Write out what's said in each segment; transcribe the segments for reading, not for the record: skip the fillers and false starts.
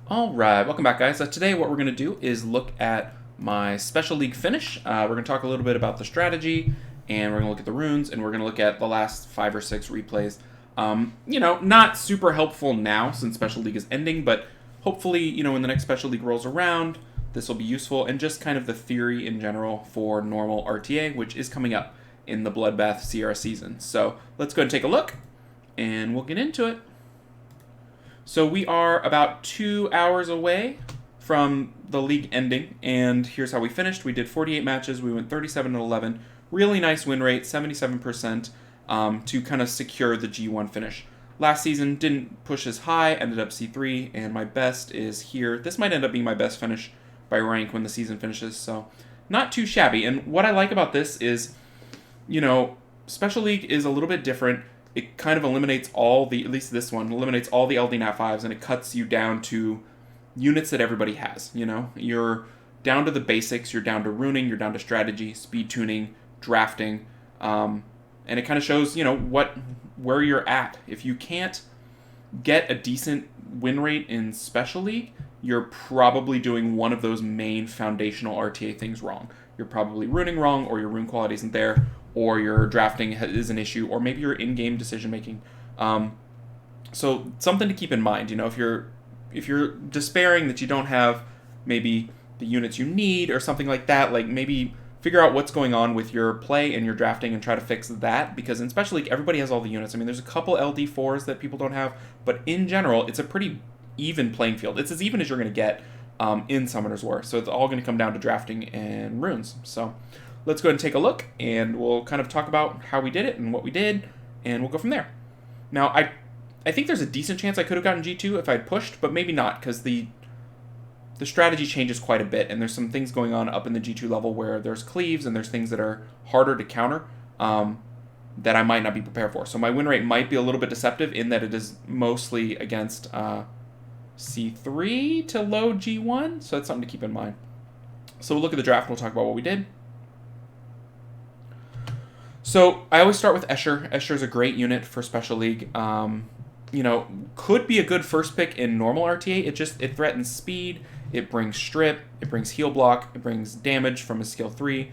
Alright, welcome back guys. Today what we're going to do is look at my Special League finish. We're going to talk a little bit about the strategy, and we're going to look at the runes, and we're going to look at the last 5 or 6 replays. Not super helpful now since Special League is ending, but hopefully, when the next Special League rolls around, this will be useful, and just kind of the theory in general for normal RTA, which is coming up in the Bloodbath Sierra season. So let's go ahead and take a look, and we'll get into it. So we are about 2 hours away from the league ending, and here's how we finished. We did 48 matches. We went 37-11. Really nice win rate, 77%, to kind of secure the G1 finish. Last season didn't push as high, ended up C3, and my best is here. This might end up being my best finish by rank when the season finishes, so not too shabby. And what I like about this is, Special League is a little bit different. It kind of eliminates all the, at least this one, eliminates all the LD Nat 5s, and it cuts you down to units that everybody has, You're down to the basics, you're down to runing, you're down to strategy, speed tuning, drafting, and it kind of shows, where you're at. If you can't get a decent win rate in Special League, you're probably doing one of those main foundational RTA things wrong. You're probably runing wrong, or your rune quality isn't there, or your drafting is an issue, or maybe your in-game decision making. So something to keep in mind. If you're despairing that you don't have maybe the units you need or something like that, like maybe figure out what's going on with your play and your drafting and try to fix that, because in Special League everybody has all the units. I mean, there's a couple LD4s that people don't have, but in general it's a pretty even playing field. It's as even as you're going to get in Summoner's War. So it's all going to come down to drafting and runes. So let's go ahead and take a look, and we'll kind of talk about how we did it and what we did, and we'll go from there. Now, I think there's a decent chance I could have gotten G2 if I'd pushed, but maybe not, because the strategy changes quite a bit, and there's some things going on up in the G2 level where there's cleaves and there's things that are harder to counter that I might not be prepared for. So my win rate might be a little bit deceptive in that it is mostly against C3 to low G1, so that's something to keep in mind. So we'll look at the draft and we'll talk about what we did. So I always start with Escher. Escher is a great unit for Special League. Could be a good first pick in normal RTA. It threatens speed, it brings strip, it brings heal block, it brings damage from a skill 3,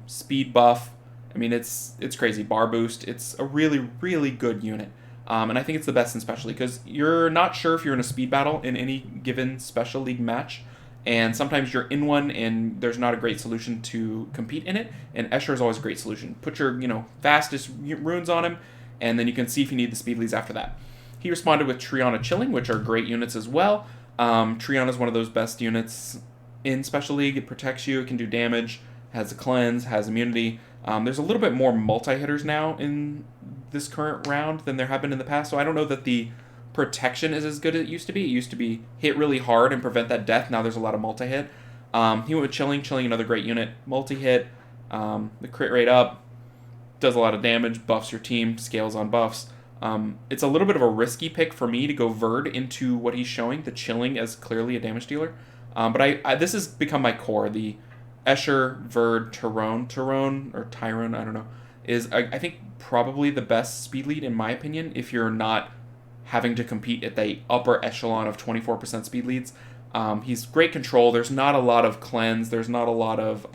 speed buff. I mean, it's crazy. Bar boost. It's a really, really good unit. And I think it's the best in Special League because you're not sure if you're in a speed battle in any given Special League match. And sometimes you're in one and there's not a great solution to compete in it. And Escher is always a great solution. Put your, fastest runes on him, and then you can see if you need the speed leads after that. He responded with Triana Chilling, which are great units as well. Triana is one of those best units in Special League. It protects you, it can do damage, has a cleanse, has immunity. There's a little bit more multi-hitters now in this current round than there have been in the past, so I don't know that the protection is as good as it used to be. It used to be hit really hard and prevent that death. Now there's a lot of multi-hit. He went with Chilling, another great unit. Multi-hit, the crit rate up, does a lot of damage, buffs your team, scales on buffs. It's a little bit of a risky pick for me to go Verd into what he's showing, the Chilling as clearly a damage dealer. But I this has become my core. The Escher, Verd, Tyrone, I don't know, is I think probably the best speed lead in my opinion if you're not having to compete at the upper echelon of 24% speed leads. He's great control. There's not a lot of cleanse. There's not a lot of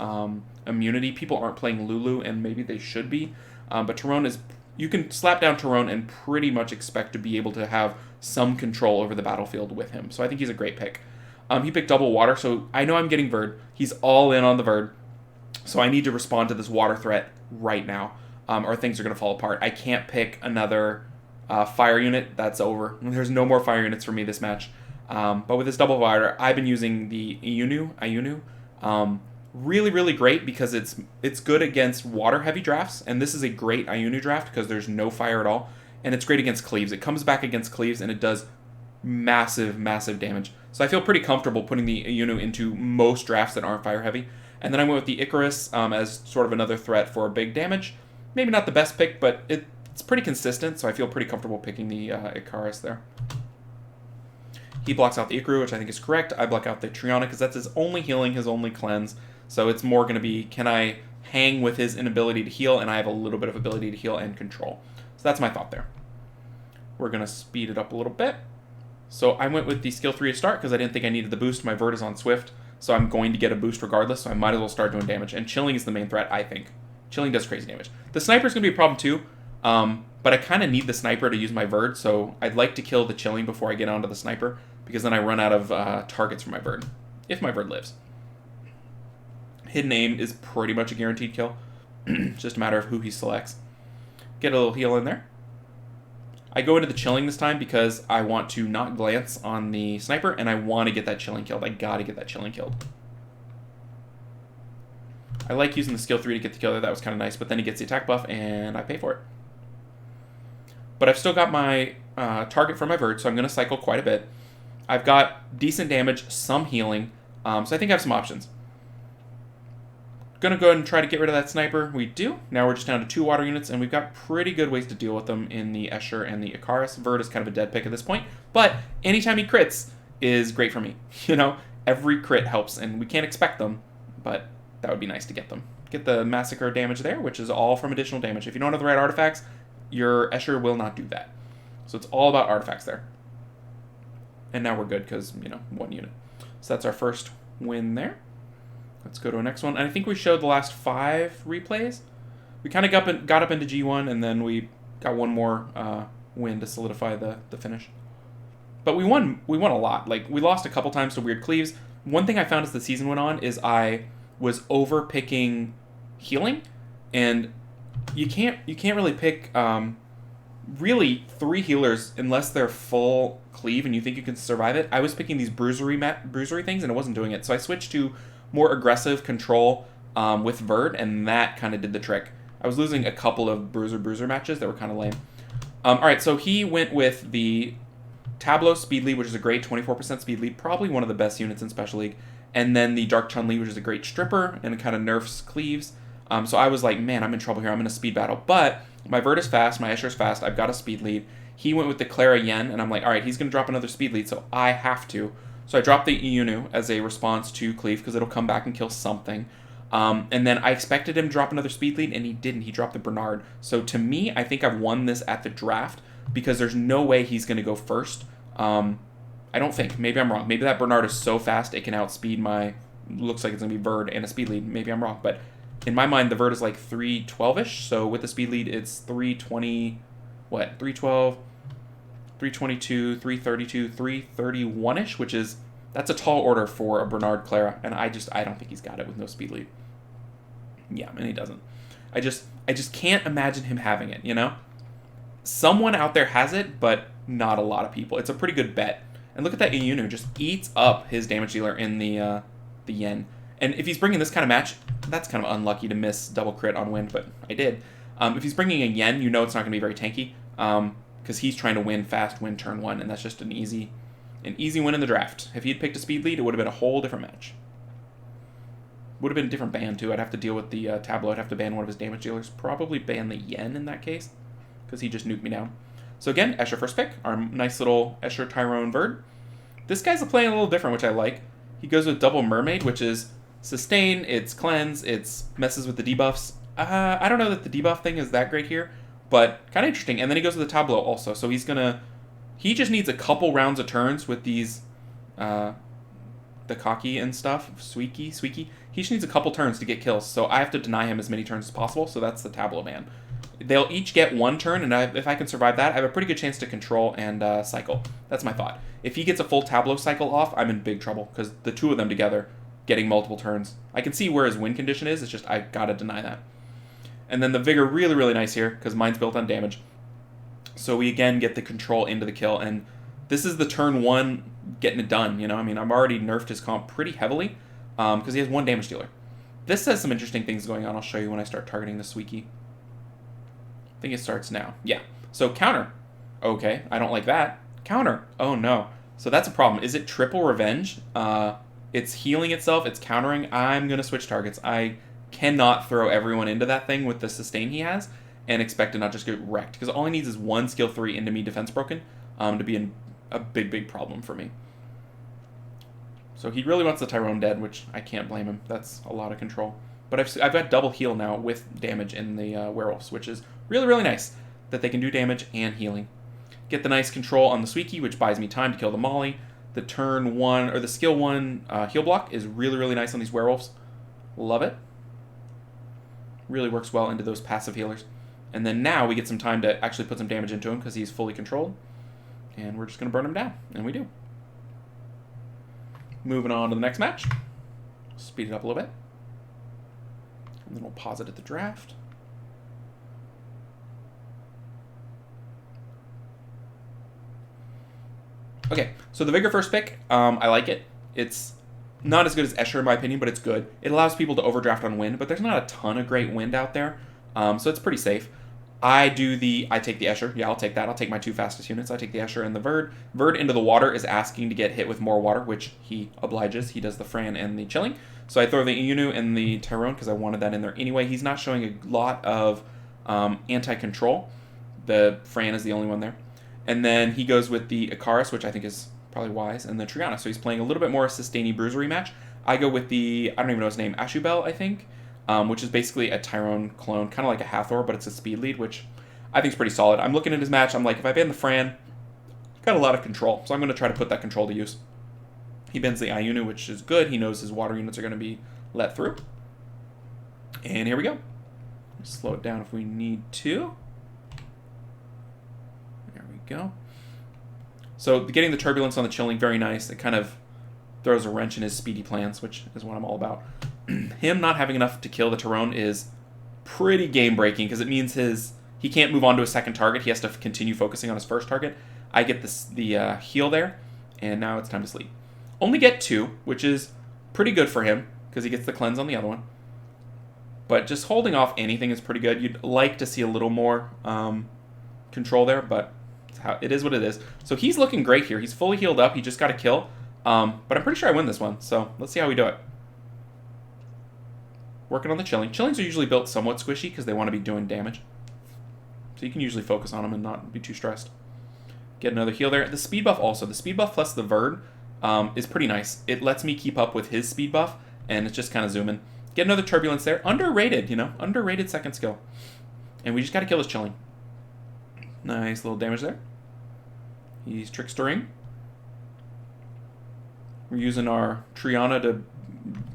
immunity. People aren't playing Lulu, and maybe they should be. But Tyrone is... You can slap down Tyrone and pretty much expect to be able to have some control over the battlefield with him. So I think he's a great pick. He picked double water, so I know I'm getting Verd. He's all in on the Verd. So I need to respond to this water threat right now, or things are going to fall apart. I can't pick another... fire unit, that's over. There's no more fire units for me this match. But with this double water, I've been using the Ayunu. Really, really great because it's good against water heavy drafts, and this is a great Ayunu draft because there's no fire at all, and it's great against cleaves. It comes back against cleaves and it does massive, massive damage. So I feel pretty comfortable putting the Ayunu into most drafts that aren't fire heavy. And then I went with the Icarus as sort of another threat for big damage. Maybe not the best pick, but it's pretty consistent, so I feel pretty comfortable picking the Icarus there. He blocks out the Ikaru, which I think is correct. I block out the Triana because that's his only healing, his only cleanse. So it's more going to be, can I hang with his inability to heal, and I have a little bit of ability to heal and control. So that's my thought there. We're going to speed it up a little bit. So I went with the skill 3 to start because I didn't think I needed the boost. My Vert is on Swift, so I'm going to get a boost regardless, so I might as well start doing damage. And chilling is the main threat, I think. Chilling does crazy damage. The sniper is going to be a problem too, but I kind of need the sniper to use my Vert, so I'd like to kill the chilling before I get onto the sniper, because then I run out of targets for my Vert, if my Vert lives. Hidden aim is pretty much a guaranteed kill. It's just a matter of who he selects. Get a little heal in there. I go into the chilling this time because I want to not glance on the sniper, and I want to get that chilling killed. I gotta get that chilling killed. I like using the skill 3 to get the kill there. That was kind of nice, but then he gets the attack buff, and I pay for it. But I've still got my target for my Vert, so I'm going to cycle quite a bit. I've got decent damage, some healing, so I think I have some options. Going to go ahead and try to get rid of that sniper. We do. Now we're just down to 2 water units, and we've got pretty good ways to deal with them in the Escher and the Icarus. Vert is kind of a dead pick at this point, but anytime he crits is great for me. You know, every crit helps, and we can't expect them, but that would be nice to get them. Get the Massacre damage there, which is all from additional damage. If you don't have the right artifacts, your Escher will not do that. So it's all about artifacts there. And now we're good because, you know, 1 unit. So that's our first win there. Let's go to our next one. And I think we showed the last 5 replays. We kind of got up into G1, and then we got one more win to solidify the finish. But we won a lot. Like, we lost a couple times to weird cleaves. One thing I found as the season went on is I was over picking healing, and you can't really pick really 3 healers unless they're full cleave and you think you can survive it. I was picking these bruisery things, and it wasn't doing it. So I switched to more aggressive control with Vert, and that kind of did the trick. I was losing a couple of bruiser matches that were kind of lame. Alright, so he went with the Tableau Speed Lead, which is a great 24% speed lead, probably one of the best units in Special League, and then the Dark Chun-Li, which is a great stripper, and it kind of nerfs cleaves. So I was like, man, I'm in trouble here. I'm in a speed battle. But my Vert is fast, my Escher is fast, I've got a speed lead. He went with the Clara Yen, and I'm like, alright, he's going to drop another speed lead, so I have to. So I dropped the Iyunu as a response to cleave, because it'll come back and kill something. And then I expected him to drop another speed lead, and he didn't. He dropped the Bernard. So to me, I think I've won this at the draft, because there's no way he's going to go first. I don't think. Maybe I'm wrong. Maybe that Bernard is so fast it can outspeed my... Looks like it's going to be Vert and a speed lead. Maybe I'm wrong. But in my mind, the Vert is like 312-ish. So with the speed lead, it's 320... What? 312... 322, 332, 331-ish, which is... That's a tall order for a Bernard Clara. And I don't think he's got it with no speed lead. Yeah, and he doesn't. I just can't imagine him having it, you know? Someone out there has it, but not a lot of people. It's a pretty good bet. And look at that Iyunu, just eats up his damage dealer in the Yen. And if he's bringing this kind of match, that's kind of unlucky to miss double crit on wind, but I did. If he's bringing a Yen, you know it's not going to be very tanky, because he's trying to win fast, win turn 1, and that's just an easy win in the draft. If he'd picked a speed lead, it would have been a whole different match. Would have been a different ban, too. I'd have to deal with the Tableau. I'd have to ban one of his damage dealers. Probably ban the Yen in that case, because he just nuked me down. So again, Escher first pick, our nice little Escher Tyrone Verd. This guy's playing a little different, which I like. He goes with Double Mermaid, which is sustain, it's cleanse, it's messes with the debuffs. I don't know that the debuff thing is that great here, but kind of interesting. And then he goes with the Tableau also, so he just needs a couple rounds of turns with these, the Cocky and stuff, Squeaky. He just needs a couple turns to get kills, so I have to deny him as many turns as possible, so that's the Tableau ban. They'll each get 1 turn, and if I can survive that, I have a pretty good chance to control and cycle. That's my thought. If he gets a full Tableau cycle off, I'm in big trouble, because the 2 of them together, getting multiple turns. I can see where his win condition is, it's just I gotta deny that. And then the Vigor, really, really nice here, because mine's built on damage. So we again get the control into the kill, and this is the turn 1 getting it done, you know? I mean, I've already nerfed his comp pretty heavily, because he has 1 damage dealer. This has some interesting things going on. I'll show you when I start targeting the Squeaky. I think it starts now. Yeah. So counter. Okay, I don't like that. Counter. Oh no. So that's a problem. Is it triple revenge? It's healing itself. It's countering. I'm going to switch targets. I cannot throw everyone into that thing with the sustain he has and expect to not just get wrecked. Because all he needs is 1 skill 3 into me defense broken to be a big problem for me. So he really wants the Tyrone dead, which I can't blame him. That's a lot of control. But I've got double heal now with damage in the werewolves, which is really, really nice that they can do damage and healing. Get the nice control on the Suiki, which buys me time to kill the Molly. The turn 1, or the skill 1 heal block is really, really nice on these werewolves. Love it. Really works well into those passive healers. And then now we get some time to actually put some damage into him because he's fully controlled. And we're just going to burn him down. And we do. Moving on to the next match. Speed it up a little bit. And then we'll pause it at the draft. Okay, so the Vigor first pick, I like it. It's not as good as Escher in my opinion, but it's good. It allows people to overdraft on wind, but there's not a ton of great wind out there, so it's pretty safe. I take the Escher. Yeah, I'll take that. I'll take my 2 fastest units. I take the Escher and the Verd. Verd into the water is asking to get hit with more water, which he obliges. He does the Fran and the Chilling. So I throw the Inu and the Tyrone because I wanted that in there anyway. He's not showing a lot of anti-control. The Fran is the only one there. And then he goes with the Icarus, which I think is probably wise, and the Triana. So he's playing a little bit more sustainy bruisery match. I go with the, I don't even know his name, Ashubel, I think, which is basically a Tyrone clone, kind of like a Hathor, but it's a speed lead, which I think is pretty solid. I'm looking at his match. I'm like, if I ban the Fran, got a lot of control. So I'm going to try to put that control to use. He bans the Ayunu, which is good. He knows his water units are going to be let through. And here we go. Slow it down if we need to. Go. So getting the turbulence on the Chilling, very nice. It kind of throws a wrench in his speedy plans, which is what I'm all about. Him not having enough to kill the Tyrone is pretty game breaking because it means he can't move on to a second target. He has to continue focusing on his first target. I get the heal there, and now it's time to sleep. Only get 2, which is pretty good for him because he gets the cleanse on the other one. But just holding off anything is pretty good. You'd like to see a little more control there, but it is what it is. So he's looking great here. He's fully healed up. He just got a kill. But I'm pretty sure I win this one. So let's see how we do it. Working on the Chilling. Chillings are usually built somewhat squishy because they want to be doing damage. So you can usually focus on them and not be too stressed. Get another heal there. The speed buff also. The speed buff plus the Verd is pretty nice. It lets me keep up with his speed buff. And it's just kind of zooming. Get another Turbulence there. Underrated, Underrated second skill. And we just got to kill his Chilling. Nice little damage there. He's trickstering. We're using our Triana to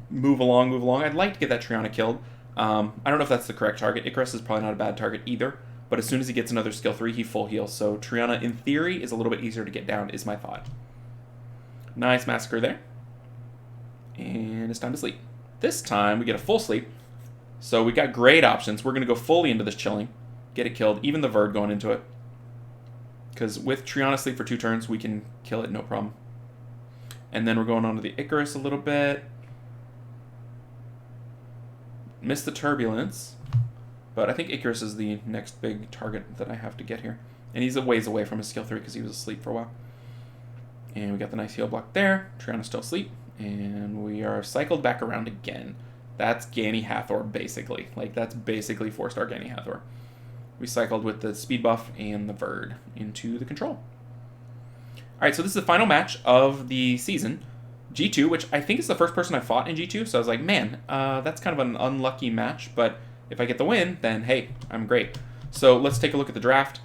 move along. I'd like to get that Triana killed. I don't know if that's the correct target. Icarus is probably not a bad target either. But as soon as he gets another skill 3, he full heals. So Triana, in theory, is a little bit easier to get down, is my thought. Nice Massacre there. And it's time to sleep. This time, we get a full sleep. So we got great options. We're going to go fully into this Chilling. Get it killed. Even the Verd going into it. Because with Triana sleep for 2 turns, we can kill it, no problem. And then we're going on to the Icarus a little bit. Missed the Turbulence. But I think Icarus is the next big target that I have to get here. And he's a ways away from his skill 3 because he was asleep for a while. And we got the nice heal block there. Triana's still asleep. And we are cycled back around again. That's Ganny Hathor, basically. Like, that's basically 4-star Ganny Hathor. We cycled with the speed buff and the Verd into the control. Alright, so this is the final match of the season. G2, which I think is the first person I fought in G2, so I was like, man, that's kind of an unlucky match, but if I get the win, then hey, I'm great. So let's take a look at the draft.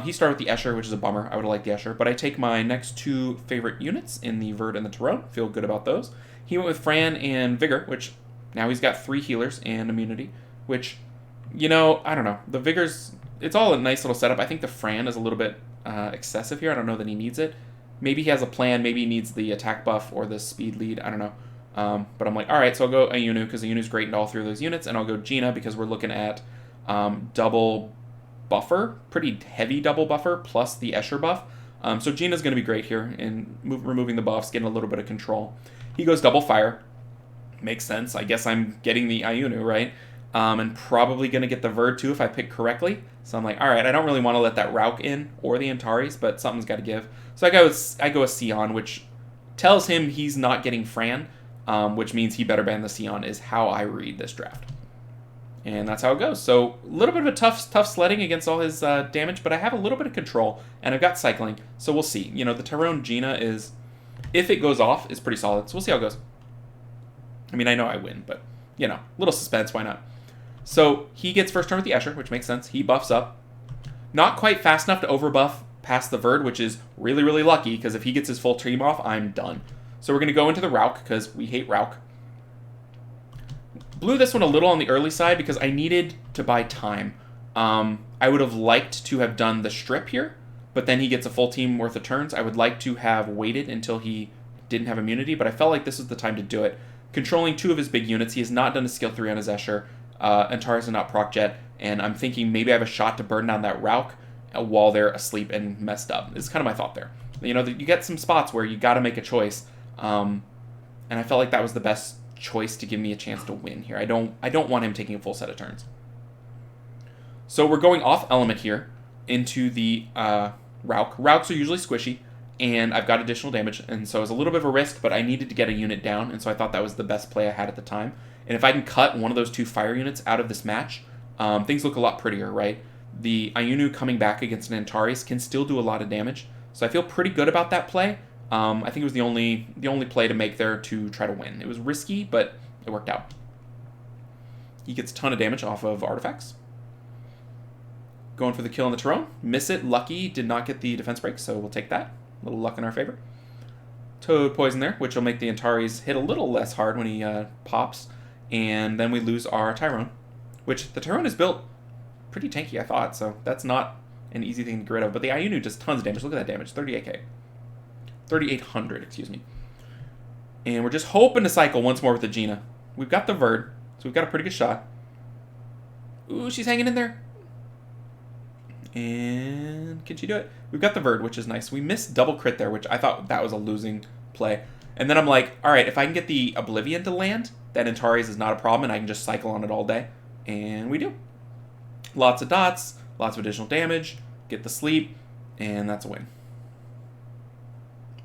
He started with the Escher, which is a bummer. I would have liked the Escher, but I take my next 2 favorite units in the Verd and the Tyrone. Feel good about those. He went with Fran and Vigor, which now he's got 3 healers and immunity, which, I don't know. The Vigor's, it's all a nice little setup. I think the Fran is a little bit excessive here. I don't know that he needs it. Maybe he has a plan. Maybe he needs the attack buff or the speed lead. I don't know. But I'm like, all right, so I'll go Ayunu because Ayunu's great in all 3 of those units, and I'll go Gina because we're looking at double buffer, pretty heavy double buffer, plus the Escher buff. So Gina's going to be great here in removing the buffs, getting a little bit of control. He goes double fire. Makes sense. I guess I'm getting the Ayunu, right? And probably going to get the Verd too if I pick correctly. So I'm like, all right, I don't really want to let that Rauk in or the Antares, but something's got to give. So I go with Sion, which tells him he's not getting Fran, which means he better ban the Sion, is how I read this draft. And that's how it goes. So a little bit of a tough sledding against all his damage, but I have a little bit of control, and I've got cycling. So we'll see. The Tyrone Gina is, if it goes off, is pretty solid. So we'll see how it goes. I mean, I know I win, but, little suspense, why not? So he gets first turn with the Escher, which makes sense. He buffs up. Not quite fast enough to overbuff past the Verd, which is really, really lucky, because if he gets his full team off, I'm done. So we're going to go into the Rauk, because we hate Rauk. Blew this one a little on the early side, because I needed to buy time. I would have liked to have done the strip here, but then he gets a full team worth of turns. I would like to have waited until he didn't have immunity, but I felt like this was the time to do it. Controlling 2 of his big units, he has not done a skill 3 on his Escher. Antares is not proc jet, and I'm thinking maybe I have a shot to burn down that Rauk while they're asleep and messed up. It's kind of my thought there. You know, you get some spots where you got to make a choice, and I felt like that was the best choice to give me a chance to win here. I don't want him taking a full set of turns. So we're going off element here into the Rauk. Rauks are usually squishy, and I've got additional damage, and so it was a little bit of a risk, but I needed to get a unit down, and so I thought that was the best play I had at the time. And if I can cut one of those 2 fire units out of this match, things look a lot prettier, right? The Ayunu coming back against an Antares can still do a lot of damage, so I feel pretty good about that play. I think it was the only play to make there to try to win. It was risky, but it worked out. He gets a ton of damage off of artifacts. Going for the kill on the Tyrone. Miss it. Lucky did not get the defense break, so we'll take that. A little luck in our favor. Toad poison there, which will make the Antares hit a little less hard when he pops. And then we lose our Tyrone, which the Tyrone is built pretty tanky, I thought, so that's not an easy thing to get rid of. But the Ayunu does tons of damage. Look at that damage, 38k. 3,800, excuse me. And we're just hoping to cycle once more with the Gina. We've got the Verd, so we've got a pretty good shot. Ooh, she's hanging in there. And can she do it? We've got the Verd, which is nice. We missed double crit there, which I thought that was a losing play. And then I'm like, all right, if I can get the Oblivion to land, then Antares is not a problem, and I can just cycle on it all day. And we do. Lots of dots, lots of additional damage, get the sleep, and that's a win.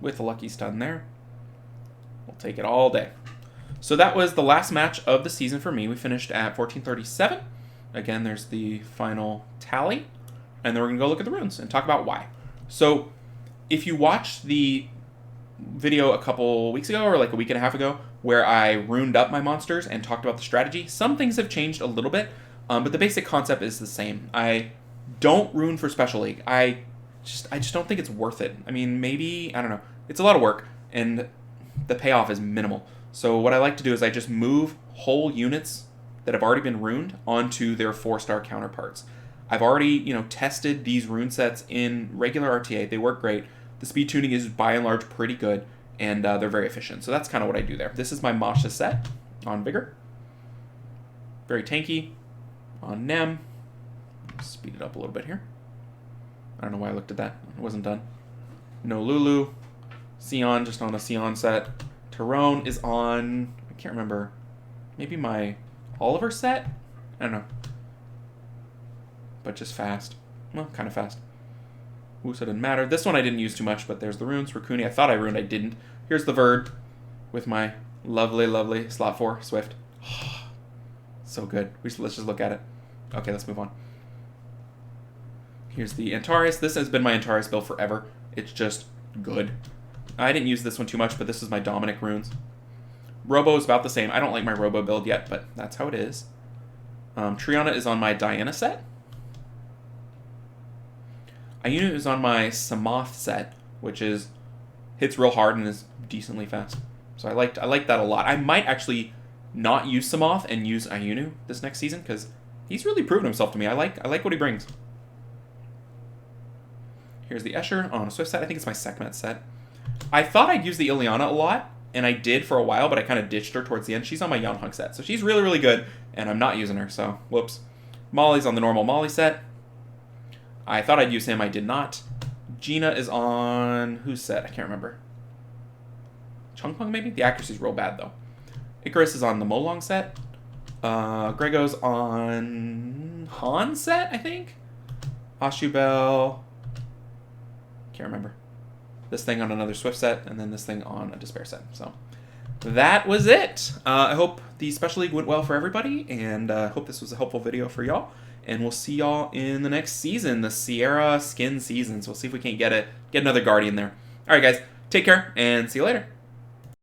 With a lucky stun there. We'll take it all day. So that was the last match of the season for me. We finished at 1437. Again, there's the final tally. And then we're going to go look at the runes and talk about why. So if you watched the video a couple weeks ago or like a week and a half ago where I runed up my monsters and talked about the strategy, some things have changed a little bit, but the basic concept is the same. I don't rune for Special League. I just don't think it's worth it. I mean, maybe, I don't know. It's a lot of work, and the payoff is minimal. So what I like to do is I just move whole units that have already been runed onto their 4-star counterparts. I've already, tested these rune sets in regular RTA. They work great. The speed tuning is by and large pretty good, and they're very efficient. So that's kind of what I do there. This is my Masha set on Vigor. Very tanky. On Nem. Speed it up a little bit here. I don't know why I looked at that. It wasn't done. No Lulu. Sion just on a Sion set. Tyrone is on, I can't remember, maybe my Oliver set? I don't know. But just fast. Well, kind of fast. Ooh, so it didn't matter. This one I didn't use too much, but there's the runes. Rakuni, I thought I ruined, I didn't. Here's the Verd with my lovely, lovely slot 4 Swift. So good. Let's just look at it. Okay, let's move on. Here's the Antares. This has been my Antares build forever. It's just good. I didn't use this one too much, but this is my Dominic runes. Robo is about the same. I don't like my Robo build yet, but that's how it is. Triana is on my Diana set. Ayunu is on my Samoth set, which is hits real hard and is decently fast. So I like that a lot. I might actually not use Samoth and use Ayunu this next season because he's really proven himself to me. I like what he brings. Here's the Escher on a Swift set. I think it's my Sekhmet set. I thought I'd use the Ileana a lot, and I did for a while, but I kind of ditched her towards the end. She's on my Yanhong set, so she's really, really good, and I'm not using her, so whoops. Molly's on the normal Molly set. I thought I'd use him. I did not. Gina is on whose set? I can't remember. Chungpung, maybe? The accuracy's real bad, though. Icarus is on the Molong set. Grego's on Han set, I think. Ashubel. Can't remember. This thing on another Swift set, and then this thing on a Despair set. So that was it. I hope the Special League went well for everybody, and hope this was a helpful video for y'all. And we'll see y'all in the next season, the Sierra Skin season. So we'll see if we can't get another Guardian there. All right, guys. Take care, and see you later.